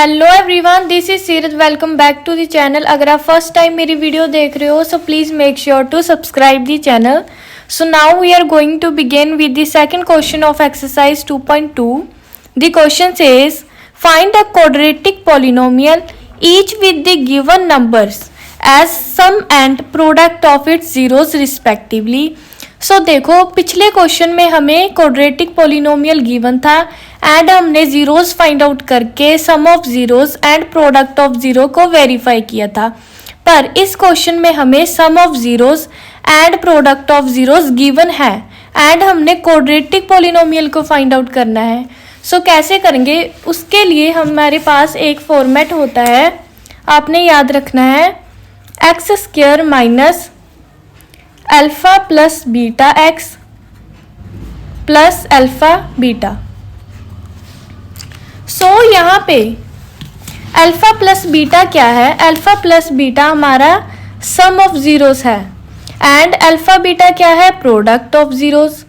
Hello everyone, this is Seerat. Welcome back to the channel. अगर आप first time मेरी video देख रहे हो so please make sure to subscribe the channel. So now we are going to begin with the second question of exercise 2.2. The question says find a quadratic polynomial each with the given numbers as sum and product of its zeros respectively. So देखो, पिछले question में हमें quadratic polynomial given था and हमने zeros find out करके sum of zeros and product of zero को verify किया था। पर इस क्वेश्चन में हमें sum of zeros and product of zeros given है एंड हमने क्वाड्रेटिक पॉलिनोमियल को फाइंड आउट करना है। सो कैसे करेंगे, उसके लिए हमारे पास एक फॉर्मेट होता है, आपने याद रखना है x square minus alpha plus beta x plus alpha beta. So यहाँ पे अल्फा प्लस बीटा क्या है? अल्फा प्लस बीटा हमारा सम ऑफ जीरोस है एंड अल्फा बीटा क्या है? Product of zeros.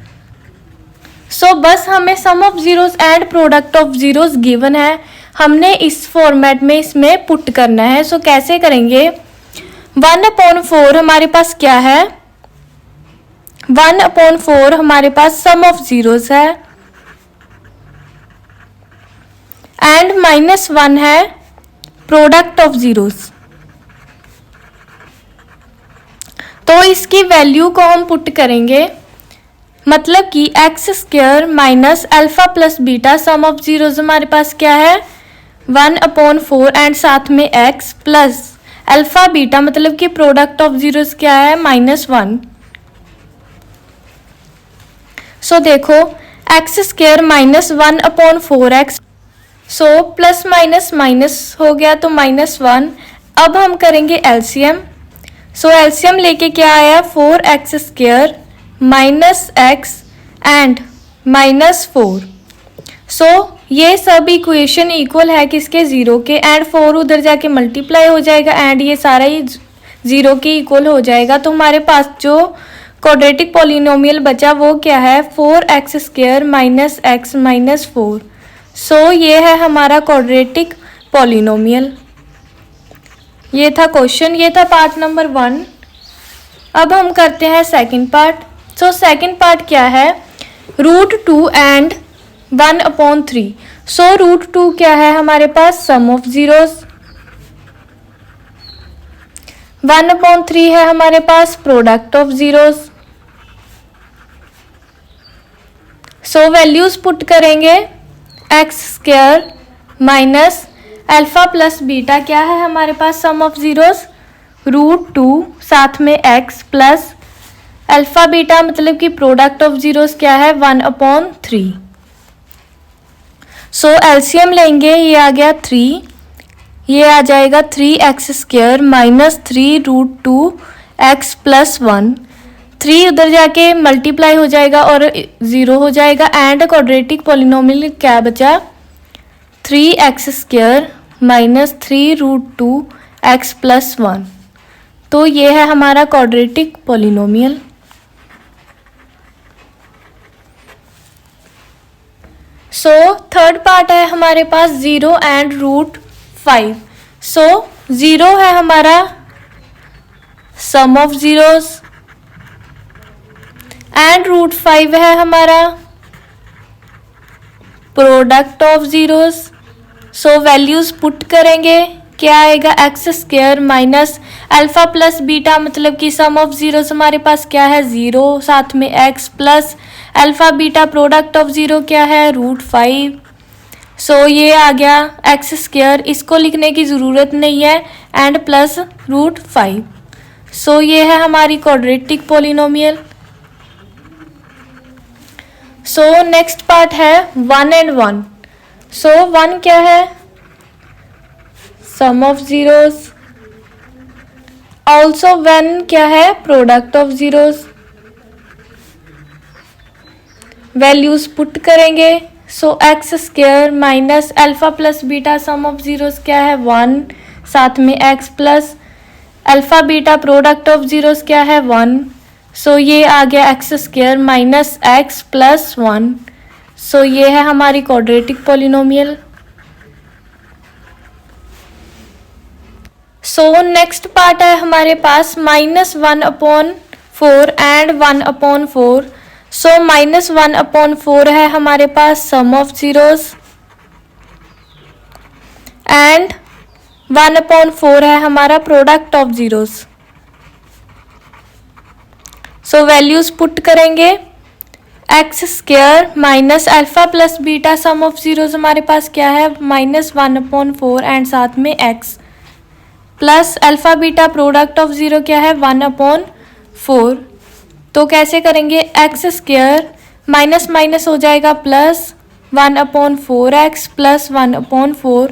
सो बस हमें sum of zeros and product of zeros given है, हमने इस फॉर्मेट में इसमें पुट करना है। सो कैसे करेंगे? 1/4 हमारे पास क्या है? 1/4 हमारे पास सम ऑफ जीरोस है एंड -1 है प्रोडक्ट ऑफ जीरोस। तो इसकी वैल्यू को हम पुट करेंगे, मतलब कि x square minus alpha plus beta sum of zeros हमारे पास क्या है? 1/4 एंड साथ में एक्स प्लस अल्फा बीटा मतलब कि प्रोडक्ट ऑफ जीरोस क्या है? -1। सो देखो, x square minus 1/4x, so plus minus minus हो गया तो -1। अब हम करेंगे एलसीएम। सो एलसीएम लेके क्या आया? 4x square minus x and -4। सो ये सब इक्वेशन इक्वल है किसके? जीरो के, एंड 4 उधर जाके मल्टीप्लाई हो जाएगा एंड ये सारा ही जीरो के इक्वल हो जाएगा। तो हमारे पास जो क्वाड्रेटिक पॉलिनोमियल बचा वो क्या है? 4x square minus x minus 4। सो ये है हमारा क्वाड्रेटिक पॉलिनोमियल। ये था क्वेश्चन, ये था पार्ट नंबर 1। अब हम करते हैं second part. So second part क्या है? √2 एंड 1/3। सो √2 क्या है हमारे पास? Sum of zeros. 1/3 है हमारे पास product of zeros. So values put करेंगे, x square minus alpha plus beta क्या है हमारे पास? सम ऑफ जीरोस √2 साथ में एक्स प्लस अल्फा बीटा मतलब कि प्रोडक्ट ऑफ जीरोस क्या है? 1/3। सो एलसीएम लेंगे, ये आ गया 3, ये आ जाएगा 3x square minus 3√2 x plus 1। 3 उधर जाके मल्टीप्लाई हो जाएगा और 0 हो जाएगा एंड क्वाड्रेटिक पॉलिनोमियल क्या बचा? 3x square minus 3√2 x plus 1। तो ये है हमारा quadratic polynomial. So third part है हमारे पास 0 एंड √5। सो 0 है हमारा सम ऑफ जीरोस एंड √5 है हमारा product of zeros. So values put करेंगे, क्या आएगा? X square minus alpha plus beta मतलब कि सम ऑफ जीरोस हमारे पास क्या है? 0 साथ में x plus alpha beta product of zero क्या है? √5। सो ये आ गया एक्स स्क्वायर, इसको लिखने की ज़रूरत नहीं है एंड प्लस √5। सो ये है हमारी quadratic polynomial. So next part है 1 एंड 1। सो 1 क्या है? Sum of zeros. ऑल्सो 1 क्या है? Product of zeros. Values put करेंगे, so x square minus alpha plus beta sum of zeros क्या है? 1 साथ में x plus alpha beta product of zeros क्या है? 1। सो ये आ गया x square minus x plus 1। So ये है हमारी quadratic polynomial. So next part है हमारे पास -1/4 एंड 1/4। सो -1/4 है हमारे पास सम ऑफ जीरोस एंड 1/4 है हमारा product of zeros. So values put करेंगे, x square minus alpha plus beta sum of zeros हमारे पास क्या है -1/4 एंड साथ में x plus alpha beta product of zero क्या है 1/4। तो कैसे करेंगे, एक्स स्क्वायर माइनस माइनस हो जाएगा plus 1/4x plus 1/4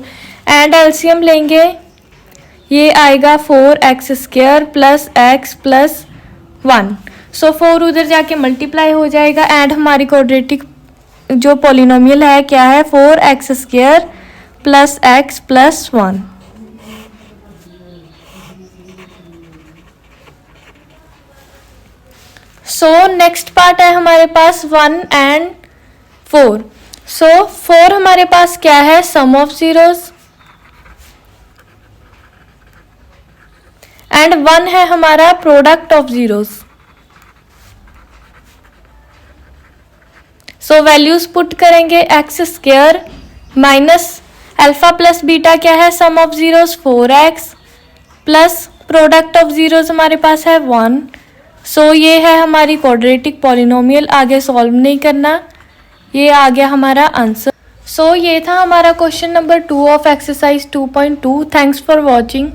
and LCM लेंगे, ये आएगा 4x square plus x plus 1। सो 4 उधर जाके मल्टीप्लाई हो जाएगा एंड हमारी क्वाड्रेटिक जो पॉलिनोमियल है क्या है 4x square plus x plus 1। सो नेक्स्ट पार्ट है हमारे पास 1 एंड 4। सो 4 हमारे पास क्या है सम ऑफ जीरोस एंड 1 है हमारा product of zeros. So values put करेंगे, x square minus alpha plus beta क्या है sum of zeros 4x plus product of zeros हमारे पास है 1। सो ये है हमारी क्वाड्रेटिक पॉलिनोमियल, आगे सॉल्व नहीं करना, ये आ गया हमारा आंसर। सो ये था हमारा question number 2 of exercise 2.2। Thanks for watching.